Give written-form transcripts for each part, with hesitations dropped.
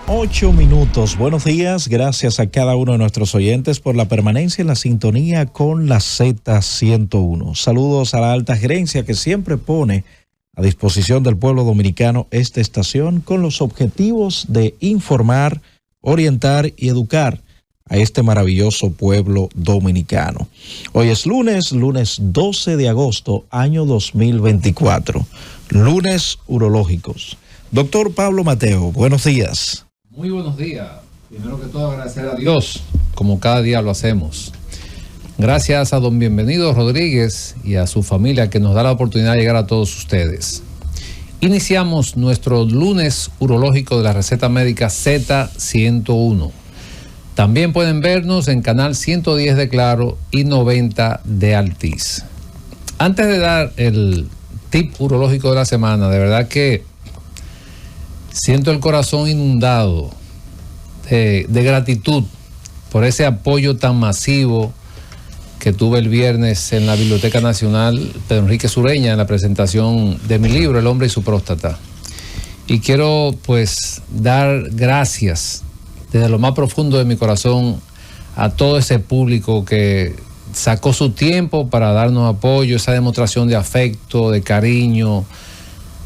8 minutos. Buenos días. Gracias a cada uno de nuestros oyentes por la permanencia en la sintonía con la Z101. Saludos a la alta gerencia que siempre pone a disposición del pueblo dominicano esta estación con los objetivos de informar, orientar y educar a este maravilloso pueblo dominicano. Hoy es lunes 12 de agosto, año 2024. Lunes urológicos. Doctor Pablo Mateo, buenos días. Muy buenos días. Primero que todo agradecer a Dios, como cada día lo hacemos. Gracias a don Bienvenido Rodríguez y a su familia que nos da la oportunidad de llegar a todos ustedes. Iniciamos nuestro lunes urológico de la receta médica Z101. También pueden vernos en canal 110 de Claro y 90 de Altiz. Antes de dar el tip urológico de la semana, de verdad que siento el corazón inundado de gratitud por ese apoyo tan masivo que tuve el viernes en la Biblioteca Nacional Pedro Enrique Sureña en la presentación de mi libro El hombre y su próstata. Y quiero pues dar gracias desde lo más profundo de mi corazón a todo ese público que sacó su tiempo para darnos apoyo, esa demostración de afecto, de cariño,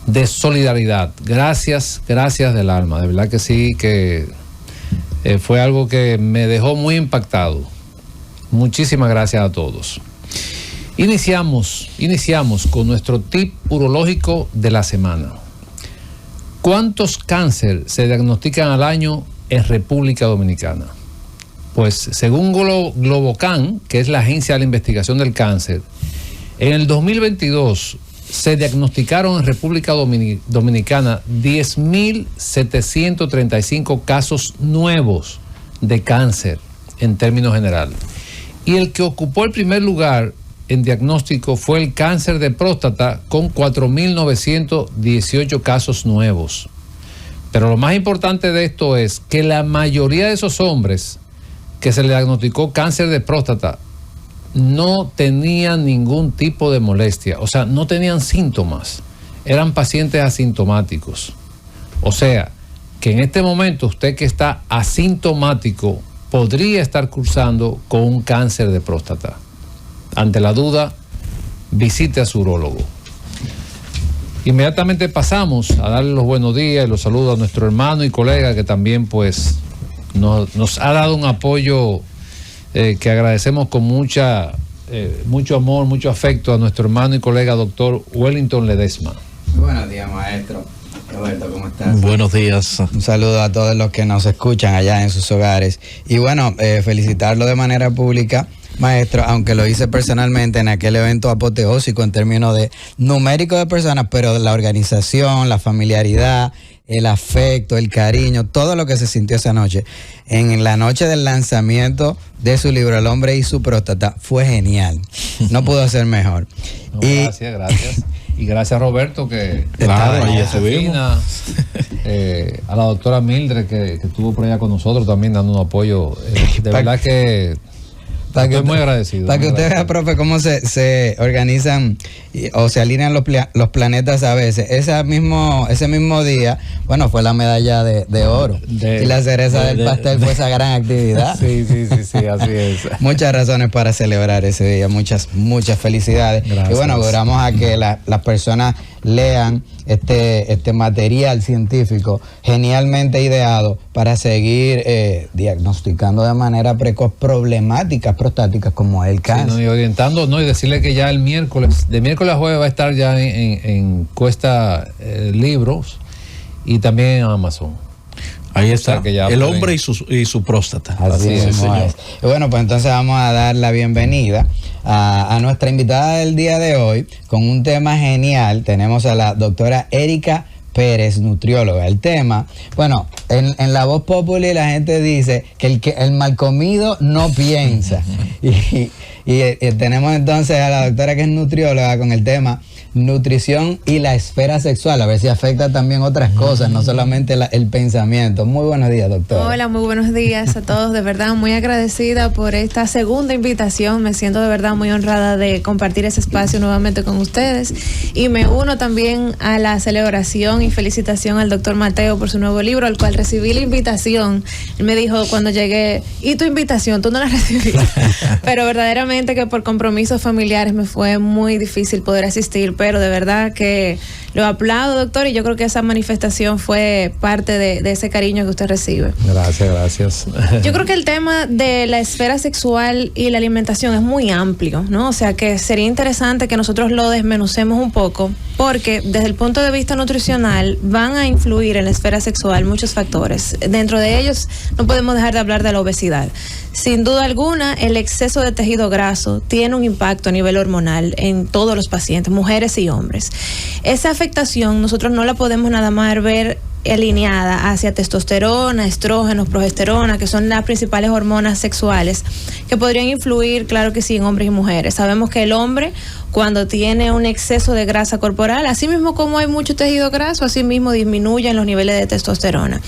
de solidaridad. Gracias del alma, de verdad que sí, que fue algo que me dejó muy impactado. Muchísimas gracias a todos. Iniciamos con nuestro tip urológico de la semana. ¿Cuántos cáncer se diagnostican al año en República Dominicana? Pues según Globocan, que es la agencia de la investigación del cáncer, en el 2022 se diagnosticaron en República Dominicana 10.735 casos nuevos de cáncer en términos generales. Y el que ocupó el primer lugar en diagnóstico fue el cáncer de próstata con 4.918 casos nuevos. Pero lo más importante de esto es que la mayoría de esos hombres que se le diagnosticó cáncer de próstata no tenían ningún tipo de molestia, o sea, no tenían síntomas, eran pacientes asintomáticos. O sea, que en este momento usted que está asintomático podría estar cursando con un cáncer de próstata. Ante la duda, visite a su urólogo. Inmediatamente pasamos a darle los buenos días y los saludos a nuestro hermano y colega que también pues nos ha dado un apoyo que agradecemos con mucho amor, mucho afecto a nuestro hermano y colega doctor Wellington Ledesma. Buenos días, maestro. Roberto, ¿cómo estás? Buenos días. Un saludo a todos los que nos escuchan allá en sus hogares. Y bueno, felicitarlo de manera pública, maestro, aunque lo hice personalmente en aquel evento apoteósico en términos de numérico de personas, pero la organización, la familiaridad, el afecto, el cariño, todo lo que se sintió esa noche, en la noche del lanzamiento de su libro El hombre y su próstata, fue genial. No pudo ser mejor. No, gracias. Y gracias, Roberto, que claro, ahí estuvimos. A la doctora Mildred, que estuvo por allá con nosotros también dando un apoyo. De verdad que estoy muy agradecido. Para que usted vea, profe, cómo se organizan o se alinean los planetas a veces. Ese mismo día, bueno, fue la medalla de oro. Y la cereza del pastel fue esa gran actividad. Sí, así es. Muchas razones para celebrar ese día. Muchas felicidades. Gracias. Y bueno, logramos a que las personas lean este material científico genialmente ideado para seguir diagnosticando de manera precoz problemáticas prostáticas como el cáncer. Sí, y orientando, y decirle que ya de miércoles a jueves va a estar ya en Cuesta Libros y también en Amazon. Ahí está, El hombre y su próstata. Así es, señor. Y bueno, pues entonces vamos a dar la bienvenida a nuestra invitada del día de hoy con un tema genial. Tenemos a la doctora Erika Pérez, nutrióloga. El tema, bueno, en la voz populi la gente dice que el mal comido no piensa. y tenemos entonces a la doctora que es nutrióloga con el tema nutrición y la esfera sexual, a ver si afecta también otras cosas, no solamente el pensamiento. Muy buenos días, doctora. Hola, muy buenos días a todos. De verdad, muy agradecida por esta segunda invitación. Me siento de verdad muy honrada de compartir ese espacio nuevamente con ustedes. Y me uno también a la celebración y felicitación al doctor Mateo por su nuevo libro, al cual recibí la invitación. Él me dijo cuando llegué, ¿y tu invitación? Tú no la recibiste. Pero verdaderamente que por compromisos familiares me fue muy difícil poder asistir, pero de verdad que lo aplaudo, doctor, y yo creo que esa manifestación fue parte de ese cariño que usted recibe. Gracias. Yo creo que el tema de la esfera sexual y la alimentación es muy amplio, ¿no? O sea que sería interesante que nosotros lo desmenucemos un poco, porque desde el punto de vista nutricional van a influir en la esfera sexual muchos factores. Dentro de ellos no podemos dejar de hablar de la obesidad. Sin duda alguna, el exceso de tejido graso tiene un impacto a nivel hormonal en todos los pacientes, mujeres y hombres. Esa afectación nosotros no la podemos nada más ver alineada hacia testosterona, estrógenos, progesterona, que son las principales hormonas sexuales que podrían influir, claro que sí, en hombres y mujeres. Sabemos que el hombre, cuando tiene un exceso de grasa corporal, así mismo como hay mucho tejido graso, así mismo disminuyen los niveles de testosterona.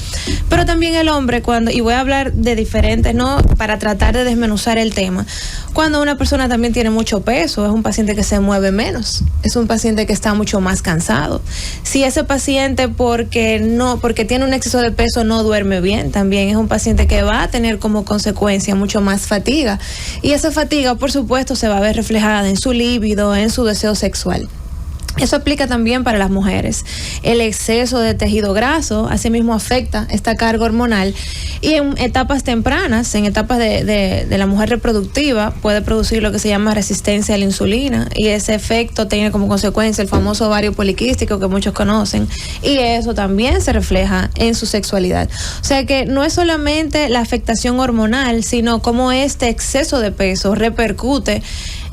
Pero también el hombre, y voy a hablar de diferentes, ¿no?, para tratar de desmenuzar el tema, cuando una persona también tiene mucho peso, es un paciente que se mueve menos, es un paciente que está mucho más cansado. Si ese paciente porque tiene un exceso de peso no duerme bien, también es un paciente que va a tener como consecuencia mucho más fatiga, y esa fatiga por supuesto se va a ver reflejada en su líbido, en su deseo sexual. Eso aplica también para las mujeres. El exceso de tejido graso asimismo afecta esta carga hormonal, y en etapas tempranas, en etapas de la mujer reproductiva, puede producir lo que se llama resistencia a la insulina, y ese efecto tiene como consecuencia el famoso ovario poliquístico que muchos conocen, y eso también se refleja en su sexualidad. O sea que no es solamente la afectación hormonal, sino cómo este exceso de peso repercute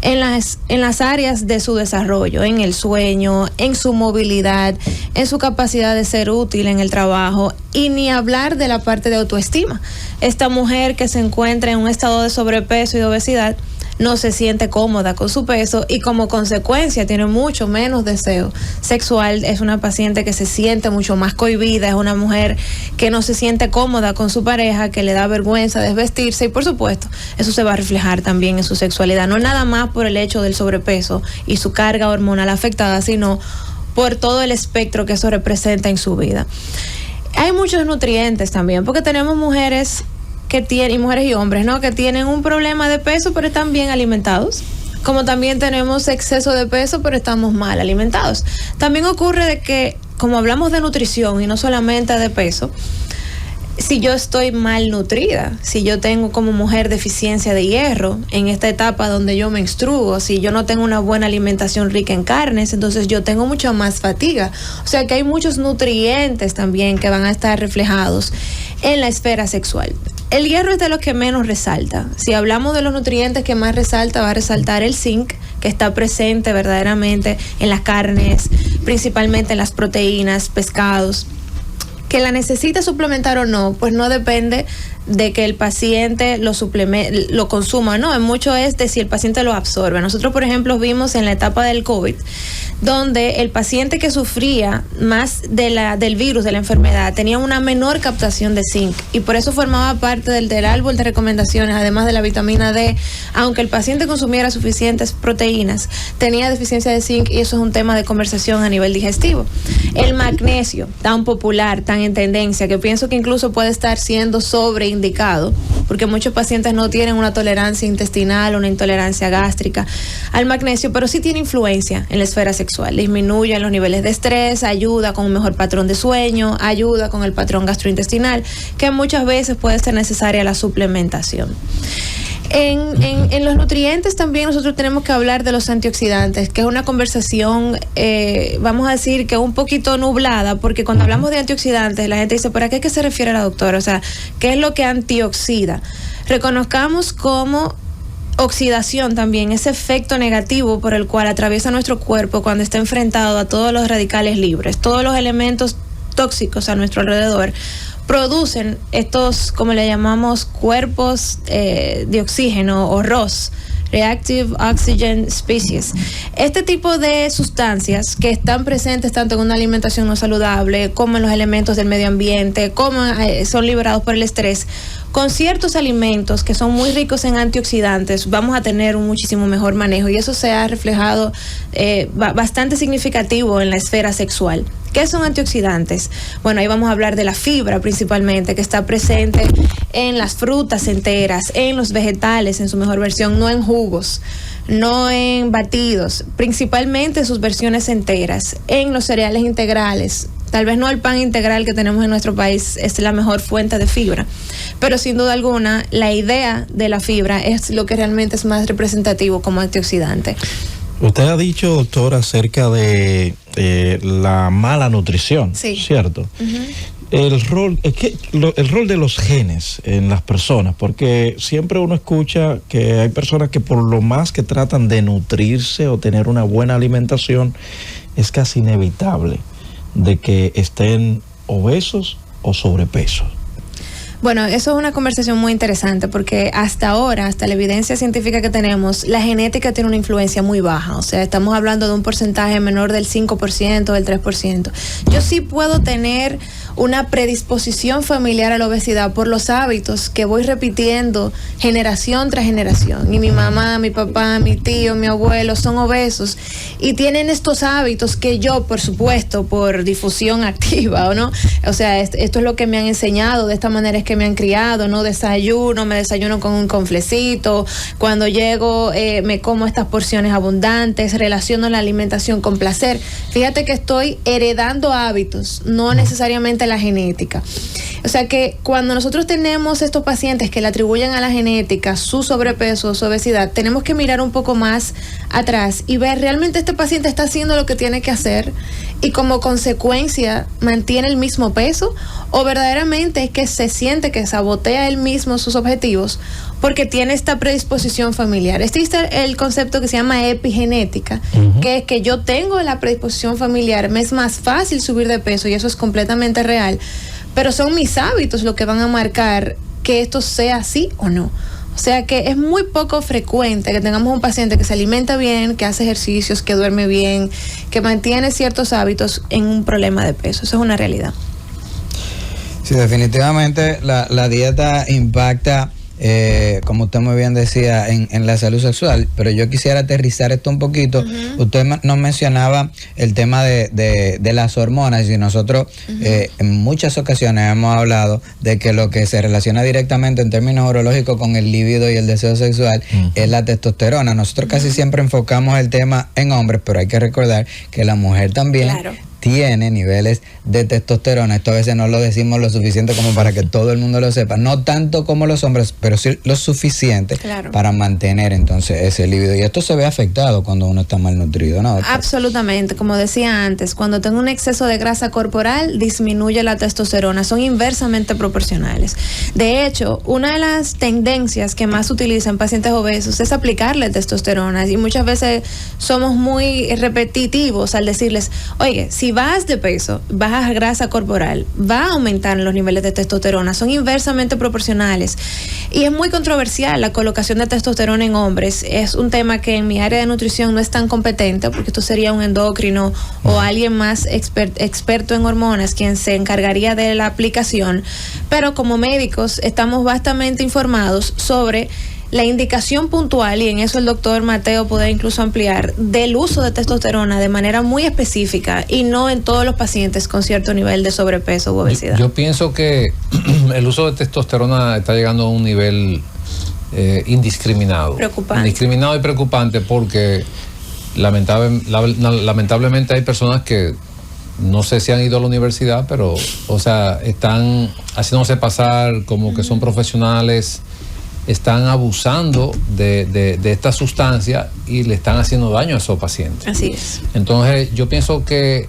en las áreas de su desarrollo, en el sueño, en su movilidad, en su capacidad de ser útil en el trabajo, y ni hablar de la parte de autoestima. Esta mujer que se encuentra en un estado de sobrepeso y de obesidad no se siente cómoda con su peso, y como consecuencia tiene mucho menos deseo sexual. Es una paciente que se siente mucho más cohibida, es una mujer que no se siente cómoda con su pareja, que le da vergüenza desvestirse, y por supuesto eso se va a reflejar también en su sexualidad, no nada más por el hecho del sobrepeso y su carga hormonal afectada, sino por todo el espectro que eso representa en su vida. Hay muchos nutrientes también, porque tenemos mujeres y mujeres y hombres, ¿no?, que tienen un problema de peso pero están bien alimentados, como también tenemos exceso de peso pero estamos mal alimentados. También ocurre de que, como hablamos de nutrición y no solamente de peso, si yo estoy mal nutrida, si yo tengo como mujer deficiencia de hierro en esta etapa donde yo menstruo, si yo no tengo una buena alimentación rica en carnes, entonces yo tengo mucha más fatiga. O sea que hay muchos nutrientes también que van a estar reflejados en la esfera sexual. El hierro es de los que menos resalta. Si hablamos de los nutrientes que más resalta, va a resaltar el zinc, que está presente verdaderamente en las carnes, principalmente en las proteínas, pescados. Que la necesite suplementar o no, pues no depende de que el paciente lo consuma o no. En mucho es de si el paciente lo absorbe. Nosotros, por ejemplo, vimos en la etapa del COVID, donde el paciente que sufría más del virus, de la enfermedad, tenía una menor captación de zinc, y por eso formaba parte del árbol de recomendaciones, además de la vitamina D. Aunque el paciente consumiera suficientes proteínas, tenía deficiencia de zinc, y eso es un tema de conversación a nivel digestivo. El magnesio, tan popular, tan en tendencia, que pienso que incluso puede estar siendo sobreindicado, porque muchos pacientes no tienen una tolerancia intestinal o una intolerancia gástrica al magnesio, pero sí tiene influencia en la esfera sexual. Disminuye los niveles de estrés, ayuda con un mejor patrón de sueño, ayuda con el patrón gastrointestinal, que muchas veces puede ser necesaria la suplementación. En los nutrientes también nosotros tenemos que hablar de los antioxidantes, que es una conversación, vamos a decir que un poquito nublada, porque cuando hablamos de antioxidantes la gente dice, ¿pero a qué se refiere la doctora? O sea, ¿qué es lo que antioxida? Reconozcamos como oxidación también ese efecto negativo por el cual atraviesa nuestro cuerpo cuando está enfrentado a todos los radicales libres, todos los elementos tóxicos a nuestro alrededor. Producen estos, como le llamamos, cuerpos de oxígeno, o ROS, Reactive Oxygen Species. Este tipo de sustancias que están presentes tanto en una alimentación no saludable como en los elementos del medio ambiente, como son liberados por el estrés, con ciertos alimentos que son muy ricos en antioxidantes, vamos a tener un muchísimo mejor manejo, y eso se ha reflejado bastante significativo en la esfera sexual. ¿Qué son antioxidantes? Bueno, ahí vamos a hablar de la fibra principalmente, que está presente en las frutas enteras, en los vegetales en su mejor versión, no en jugos, no en batidos, principalmente sus versiones enteras, en los cereales integrales. Tal vez no el pan integral que tenemos en nuestro país es la mejor fuente de fibra, pero sin duda alguna la idea de la fibra es lo que realmente es más representativo como antioxidante. Usted ha dicho, doctor, acerca de la mala nutrición, sí, ¿cierto? El rol de los genes en las personas, porque siempre uno escucha que hay personas que por lo más que tratan de nutrirse o tener una buena alimentación, es casi inevitable de que estén obesos o sobrepesos. Bueno, eso es una conversación muy interesante porque hasta ahora, hasta la evidencia científica que tenemos, la genética tiene una influencia muy baja. O sea, estamos hablando de un porcentaje menor del 5%, del 3%. Yo sí puedo tener una predisposición familiar a la obesidad por los hábitos que voy repitiendo generación tras generación. Y mi mamá, mi papá, mi tío, mi abuelo son obesos y tienen estos hábitos que yo, por supuesto, por difusión activa, ¿o no? O sea, esto es lo que me han enseñado, de esta manera es que me han criado, ¿no? Me desayuno con un conflecito, cuando llego me como estas porciones abundantes, relaciono la alimentación con placer. Fíjate que estoy heredando hábitos, no necesariamente la genética. O sea que cuando nosotros tenemos estos pacientes que le atribuyen a la genética su sobrepeso, su obesidad, tenemos que mirar un poco más atrás y ver realmente este paciente está haciendo lo que tiene que hacer y como consecuencia mantiene el mismo peso, o verdaderamente es que se siente que sabotea él mismo sus objetivos porque tiene esta predisposición familiar. Existe el concepto que se llama epigenética, que es que yo tengo la predisposición familiar, me es más fácil subir de peso y eso es completamente real, pero son mis hábitos los que van a marcar que esto sea así o no. O sea que es muy poco frecuente que tengamos un paciente que se alimenta bien, que hace ejercicios, que duerme bien, que mantiene ciertos hábitos en un problema de peso. Eso es una realidad. Sí, definitivamente la dieta impacta, como usted muy bien decía, en la salud sexual, pero yo quisiera aterrizar esto un poquito. Usted nos mencionaba el tema de las hormonas y nosotros en muchas ocasiones hemos hablado de que lo que se relaciona directamente en términos urológicos con el libido y el deseo sexual es la testosterona. Nosotros casi siempre enfocamos el tema en hombres, pero hay que recordar que la mujer también tiene niveles de testosterona. Esto a veces no lo decimos lo suficiente como para que todo el mundo lo sepa. No tanto como los hombres, pero sí lo suficiente para mantener entonces ese libido. Y esto se ve afectado cuando uno está malnutrido, ¿no? Absolutamente. Como decía antes, cuando tengo un exceso de grasa corporal, disminuye la testosterona. Son inversamente proporcionales. De hecho, una de las tendencias que más se utiliza en pacientes obesos es aplicarle testosterona. Y muchas veces somos muy repetitivos al decirles, oye, si bajas de peso, bajas grasa corporal, va a aumentar los niveles de testosterona, son inversamente proporcionales. Y es muy controversial la colocación de testosterona en hombres. Es un tema que en mi área de nutrición no es tan competente, porque esto sería un endocrino o alguien más experto en hormonas quien se encargaría de la aplicación. Pero como médicos estamos vastamente informados sobre la indicación puntual, y en eso el doctor Mateo puede incluso ampliar, del uso de testosterona de manera muy específica y no en todos los pacientes con cierto nivel de sobrepeso u obesidad. Yo pienso que el uso de testosterona está llegando a un nivel indiscriminado. Preocupante. Indiscriminado y preocupante porque lamentablemente hay personas que no sé si han ido a la universidad, pero, o sea, están haciéndose pasar como que son profesionales, están abusando de esta sustancia y le están haciendo daño a esos pacientes. Así es. Entonces, yo pienso que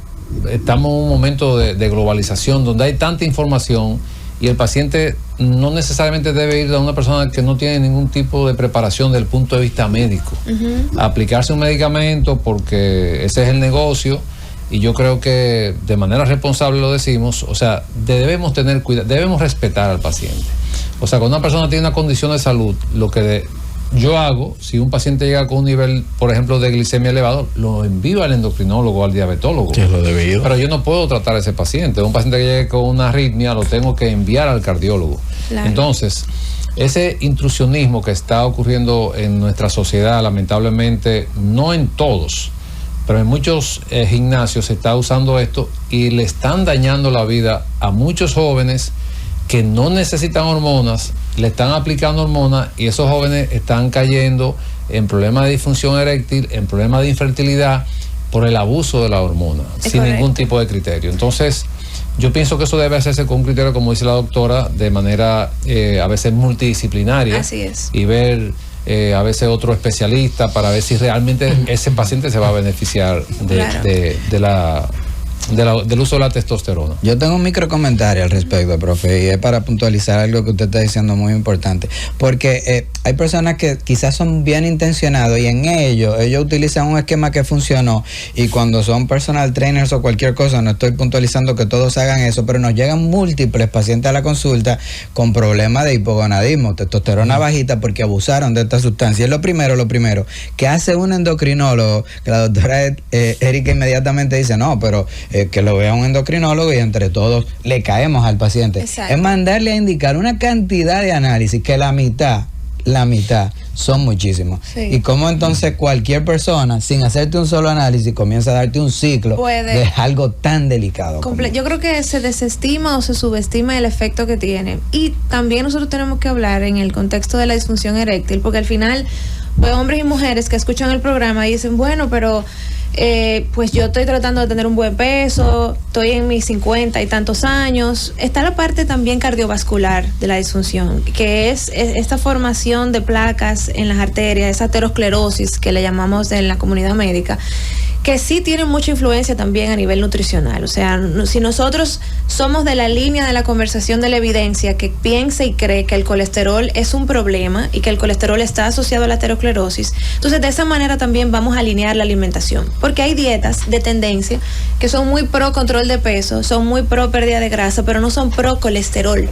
estamos en un momento de globalización donde hay tanta información y el paciente no necesariamente debe ir a una persona que no tiene ningún tipo de preparación desde el punto de vista médico. A aplicarse un medicamento porque ese es el negocio. Y yo creo que de manera responsable lo decimos, o sea, debemos tener cuidado, debemos respetar al paciente. O sea, cuando una persona tiene una condición de salud, lo que yo hago, si un paciente llega con un nivel, por ejemplo, de glicemia elevado, lo envío al endocrinólogo o al diabetólogo. Que es lo debido. Pero yo no puedo tratar a ese paciente. Un paciente que llegue con una arritmia lo tengo que enviar al cardiólogo. Claro. Entonces, ese intrusionismo que está ocurriendo en nuestra sociedad, lamentablemente, no en todos, pero en muchos gimnasios se está usando esto y le están dañando la vida a muchos jóvenes que no necesitan hormonas, le están aplicando hormonas y esos jóvenes están cayendo en problemas de disfunción eréctil, en problemas de infertilidad por el abuso de la hormona, sin ningún tipo de criterio. Entonces, yo pienso que eso debe hacerse con un criterio, como dice la doctora, de manera a veces multidisciplinaria. Así es. Y ver a veces otro especialista para ver si realmente ese paciente se va a beneficiar del uso de la testosterona. Yo tengo un micro comentario al respecto, profe, y es para puntualizar algo que usted está diciendo muy importante, porque hay personas que quizás son bien intencionados y en ellos utilizan un esquema que funcionó, y cuando son personal trainers o cualquier cosa, no estoy puntualizando que todos hagan eso, pero nos llegan múltiples pacientes a la consulta con problemas de hipogonadismo, testosterona bajita, porque abusaron de esta sustancia. Es lo primero que hace un endocrinólogo, que la doctora Erika inmediatamente dice, no, pero que lo vea un endocrinólogo y entre todos le caemos al paciente. Exacto. Es mandarle a indicar una cantidad de análisis que la mitad son muchísimos. Sí. Y cómo entonces cualquier persona, sin hacerte un solo análisis, comienza a darte un ciclo de algo tan delicado. Yo creo que se desestima o se subestima el efecto que tiene. Y también nosotros tenemos que hablar en el contexto de la disfunción eréctil, porque al final, pues, hombres y mujeres que escuchan el programa y dicen, bueno, pero pues yo estoy tratando de tener un buen peso, estoy en mis 50 y tantos años. Está la parte también cardiovascular de la disfunción, que es esta formación de placas en las arterias, esa aterosclerosis que le llamamos en la comunidad médica, que sí tiene mucha influencia también a nivel nutricional. O sea, si nosotros somos de la línea de la conversación de la evidencia que piensa y cree que el colesterol es un problema y que el colesterol está asociado a la aterosclerosis, entonces de esa manera también vamos a alinear la alimentación, porque hay dietas de tendencia que son muy pro control de peso, son muy pro pérdida de grasa, pero no son pro colesterol.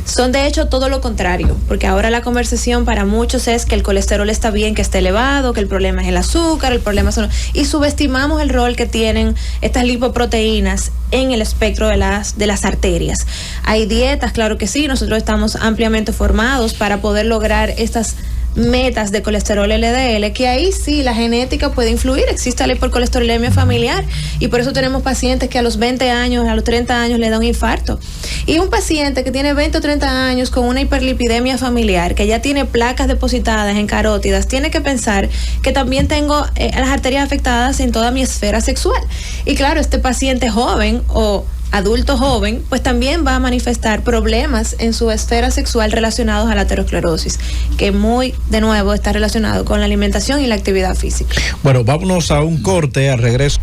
Son de hecho todo lo contrario, porque ahora la conversación para muchos es que el colesterol está bien, que esté elevado, que el problema es el azúcar, el problema son... y subestimamos el rol que tienen estas lipoproteínas en el espectro de las arterias. Hay dietas, claro que sí, nosotros estamos ampliamente formados para poder lograr estas metas de colesterol LDL, que ahí sí la genética puede influir. Existe la hipercolesterolemia familiar y por eso tenemos pacientes que a los 20 años, a los 30 años le da un infarto. Y un paciente que tiene 20 o 30 años con una hiperlipidemia familiar, que ya tiene placas depositadas en carótidas, tiene que pensar que también tengo las arterias afectadas en toda mi esfera sexual. Y claro, este paciente joven o adulto joven, pues también va a manifestar problemas en su esfera sexual relacionados a la aterosclerosis, que de nuevo está relacionado con la alimentación y la actividad física. Bueno, vámonos a un corte, al regreso.